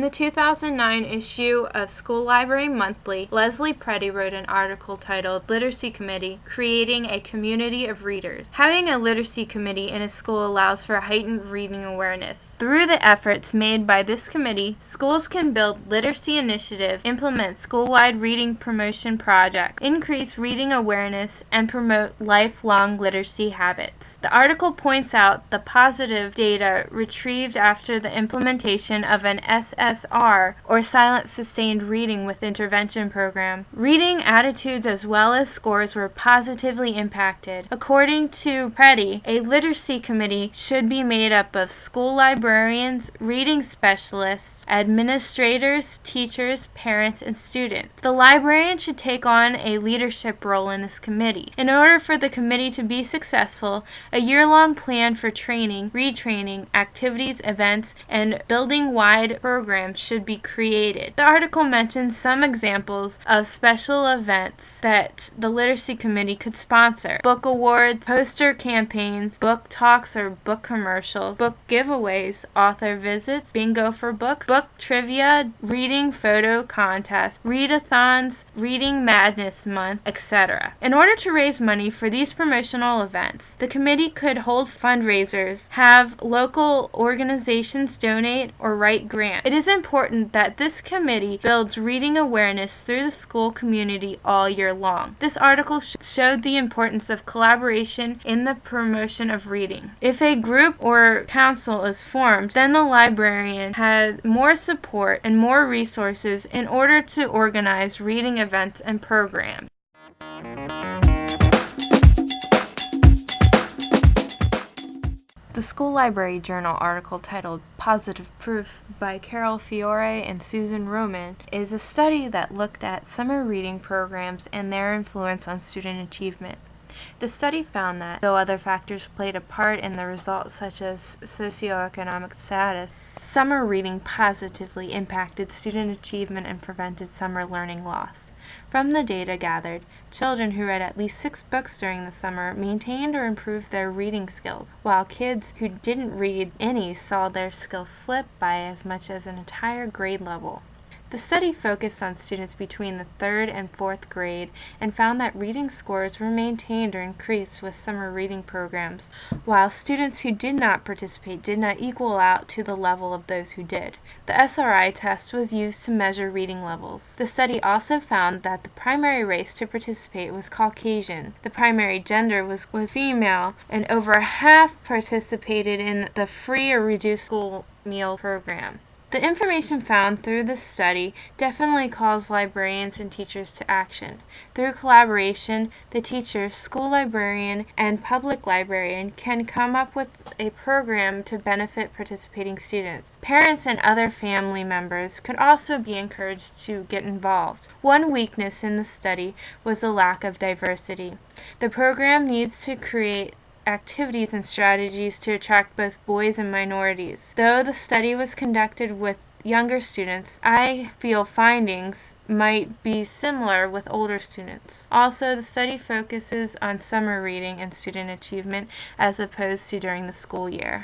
In the 2009 issue of School Library Monthly, Leslie Preddy wrote an article titled Literacy Committee, Creating a Community of Readers. Having a literacy committee in a school allows for heightened reading awareness. Through the efforts made by this committee, schools can build literacy initiatives, implement school-wide reading promotion projects, increase reading awareness, and promote lifelong literacy habits. The article points out the positive data retrieved after the implementation of an SSR, or Silent Sustained Reading with Intervention program. Reading attitudes as well as scores were positively impacted. According to Preddy, a literacy committee should be made up of school librarians, reading specialists, administrators, teachers, parents, and students. The librarian should take on a leadership role in this committee. In order for the committee to be successful, a year-long plan for training, retraining, activities, events, and building-wide programs should be created. The article mentions some examples of special events that the Literacy Committee could sponsor: book awards, poster campaigns, book talks or book commercials, book giveaways, author visits, bingo for books, book trivia, reading photo contests, readathons, reading madness month, etc. In order to raise money for these promotional events, the committee could hold fundraisers, have local organizations donate, or write grants. It is important that this committee builds reading awareness through the school community all year long. This article showed the importance of collaboration in the promotion of reading. If a group or council is formed, then the librarian had more support and more resources in order to organize reading events and programs. The School Library Journal article titled Positive Proof by Carol Fiore and Susan Roman is a study that looked at summer reading programs and their influence on student achievement. The study found that, though other factors played a part in the results such as socioeconomic status, summer reading positively impacted student achievement and prevented summer learning loss. From the data gathered, children who read at least 6 books during the summer maintained or improved their reading skills, while kids who didn't read any saw their skills slip by as much as an entire grade level. The study focused on students between the 3rd and 4th grade and found that reading scores were maintained or increased with summer reading programs, while students who did not participate did not equal out to the level of those who did. The SRI test was used to measure reading levels. The study also found that the primary race to participate was Caucasian, the primary gender was female, and over half participated in the free or reduced school meal program. The information found through this study definitely calls librarians and teachers to action. Through collaboration, the teacher, school librarian, and public librarian can come up with a program to benefit participating students. Parents and other family members could also be encouraged to get involved. One weakness in the study was a lack of diversity. The program needs to create activities and strategies to attract both boys and minorities. Though the study was conducted with younger students, I feel findings might be similar with older students. Also, the study focuses on summer reading and student achievement as opposed to during the school year.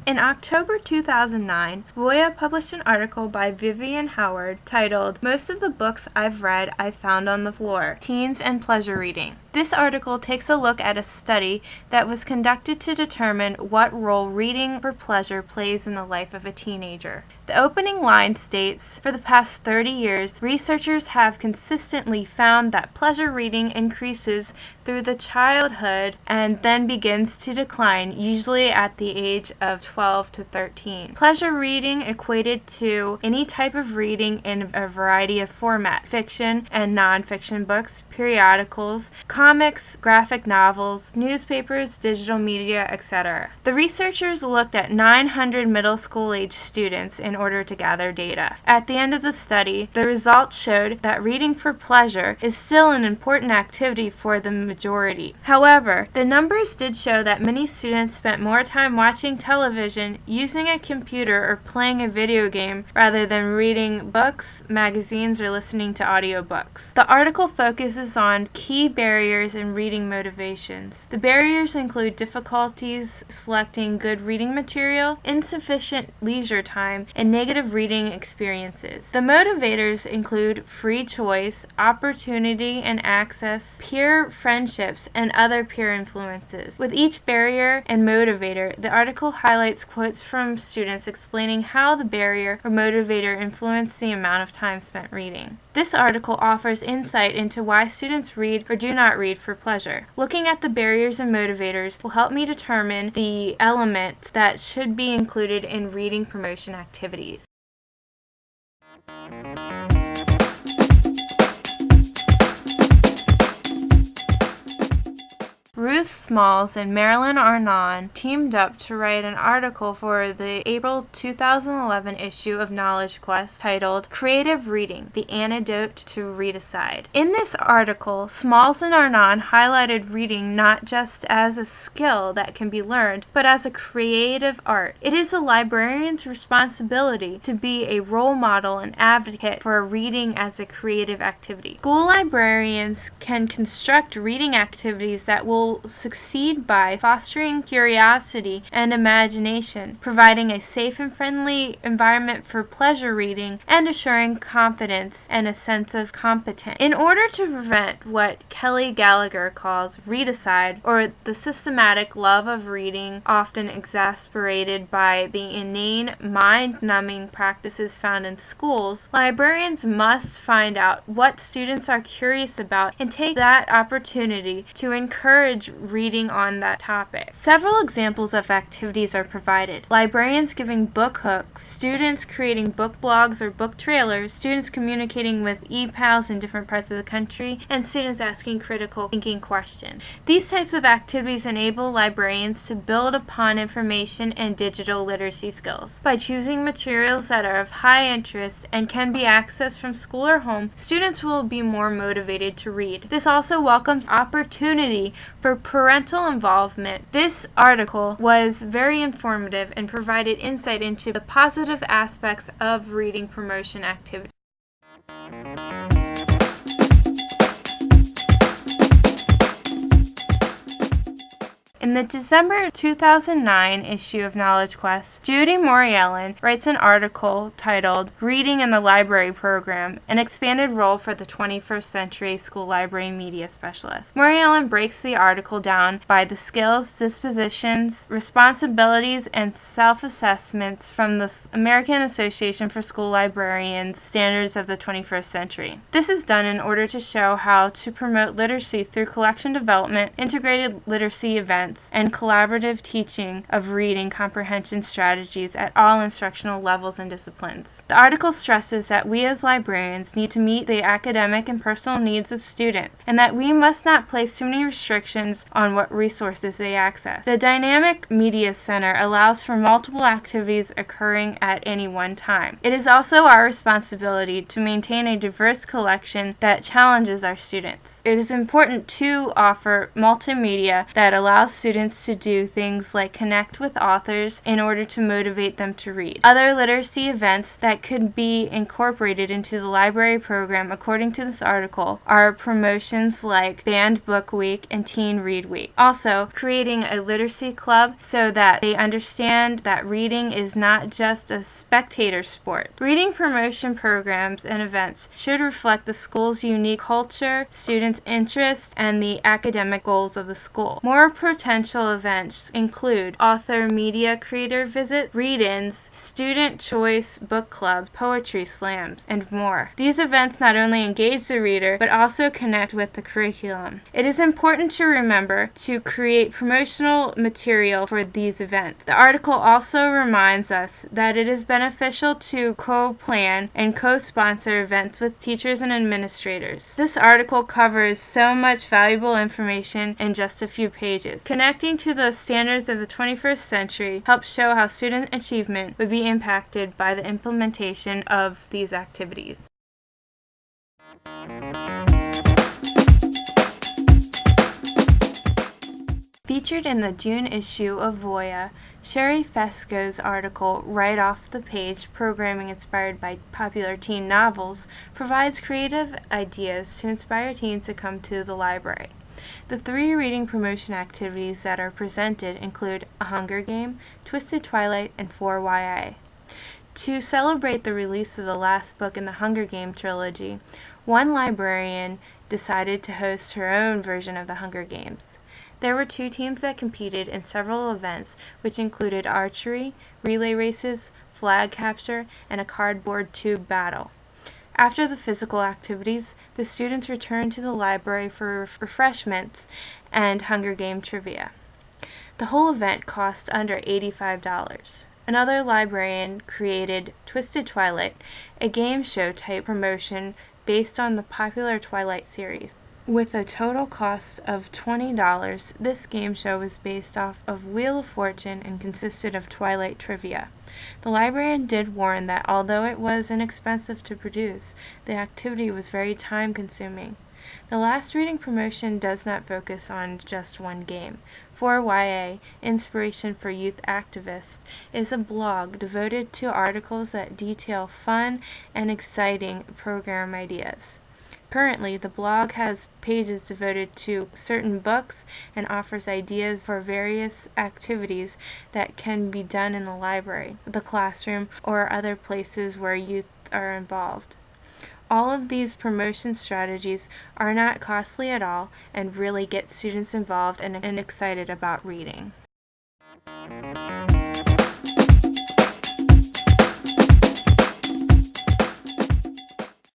In October 2009, Voya published an article by Vivian Howard titled, Most of the Books I've Read I Found on the Floor, Teens and Pleasure Reading. This article takes a look at a study that was conducted to determine what role reading for pleasure plays in the life of a teenager. The opening line states, for the past 30 years, researchers have consistently found that pleasure reading increases through the childhood and then begins to decline, usually at the age of 12 to 13. Pleasure reading equated to any type of reading in a variety of formats: fiction and nonfiction books, periodicals, comics, graphic novels, newspapers, digital media, etc. The researchers looked at 900 middle school age students in order to gather data. At the end of the study, the results showed that reading for pleasure is still an important activity for the majority. However, the numbers did show that many students spent more time watching television, using a computer, or playing a video game rather than reading books, magazines, or listening to audiobooks. The article focuses on key barriers barriers in reading motivations. The barriers include difficulties selecting good reading material, insufficient leisure time, and negative reading experiences. The motivators include free choice, opportunity and access, peer friendships, and other peer influences. With each barrier and motivator, the article highlights quotes from students explaining how the barrier or motivator influenced the amount of time spent reading. This article offers insight into why students read or do not read for pleasure. Looking at the barriers and motivators will help me determine the elements that should be included in reading promotion activities. Ruth Smalls and Marilyn Arnon teamed up to write an article for the April 2011 issue of Knowledge Quest titled Creative Reading, the Antidote to Read-A-Side. In this article, Smalls and Arnon highlighted reading not just as a skill that can be learned, but as a creative art. It is a librarian's responsibility to be a role model and advocate for reading as a creative activity. School librarians can construct reading activities that will succeed by fostering curiosity and imagination, providing a safe and friendly environment for pleasure reading, and assuring confidence and a sense of competence. In order to prevent what Kelly Gallagher calls read-a-side, or the systematic love of reading often exasperated by the inane, mind-numbing practices found in schools, librarians must find out what students are curious about and take that opportunity to encourage reading on that topic. Several examples of activities are provided. Librarians giving book hooks, students creating book blogs or book trailers, students communicating with e-pals in different parts of the country, and students asking critical thinking questions. These types of activities enable librarians to build upon information and digital literacy skills. By choosing materials that are of high interest and can be accessed from school or home, students will be more motivated to read. This also welcomes opportunity for parental involvement. This article was very informative and provided insight into the positive aspects of reading promotion activities. In the December 2009 issue of Knowledge Quest, Judy Moriellen writes an article titled Reading in the Library Program, an Expanded Role for the 21st Century School Library Media Specialist. Moriellen breaks the article down by the skills, dispositions, responsibilities, and self-assessments from the American Association for School Librarians Standards of the 21st Century. This is done in order to show how to promote literacy through collection development, integrated literacy events, and collaborative teaching of reading comprehension strategies at all instructional levels and disciplines. The article stresses that we as librarians need to meet the academic and personal needs of students, and that we must not place too many restrictions on what resources they access. The Dynamic Media Center allows for multiple activities occurring at any one time. It is also our responsibility to maintain a diverse collection that challenges our students. It is important to offer multimedia that allows students to do things like connect with authors in order to motivate them to read. Other literacy events that could be incorporated into the library program, according to this article, are promotions like Banned Book Week and Teen Read Week. Also, creating a literacy club so that they understand that reading is not just a spectator sport. Reading promotion programs and events should reflect the school's unique culture, students' interests, and the academic goals of the school. More potential events include author media creator visit, read-ins, student choice book clubs, poetry slams, and more. These events not only engage the reader, but also connect with the curriculum. It is important to remember to create promotional material for these events. The article also reminds us that it is beneficial to co-plan and co-sponsor events with teachers and administrators. This article covers so much valuable information in just a few pages. Connecting to the standards of the 21st century helps show how student achievement would be impacted by the implementation of these activities. Featured in the June issue of Voya, Sherry Fesco's article, Right Off the Page, Programming Inspired by Popular Teen Novels, provides creative ideas to inspire teens to come to the library. The 3 reading promotion activities that are presented include A Hunger Game, Twisted Twilight, and 4YA. To celebrate the release of the last book in the Hunger Game trilogy, one librarian decided to host her own version of the Hunger Games. There were 2 teams that competed in several events, which included archery, relay races, flag capture, and a cardboard tube battle. After the physical activities, the students returned to the library for refreshments and Hunger Game trivia. The whole event cost under $85. Another librarian created Twisted Twilight, a game show type promotion based on the popular Twilight series. With a total cost of $20, this game show was based off of Wheel of Fortune and consisted of Twilight trivia. The librarian did warn that although it was inexpensive to produce, the activity was very time-consuming. The last reading promotion does not focus on just one game. 4YA, Inspiration for Youth Activists, is a blog devoted to articles that detail fun and exciting program ideas. Currently, the blog has pages devoted to certain books and offers ideas for various activities that can be done in the library, the classroom, or other places where youth are involved. All of these promotion strategies are not costly at all and really get students involved and excited about reading.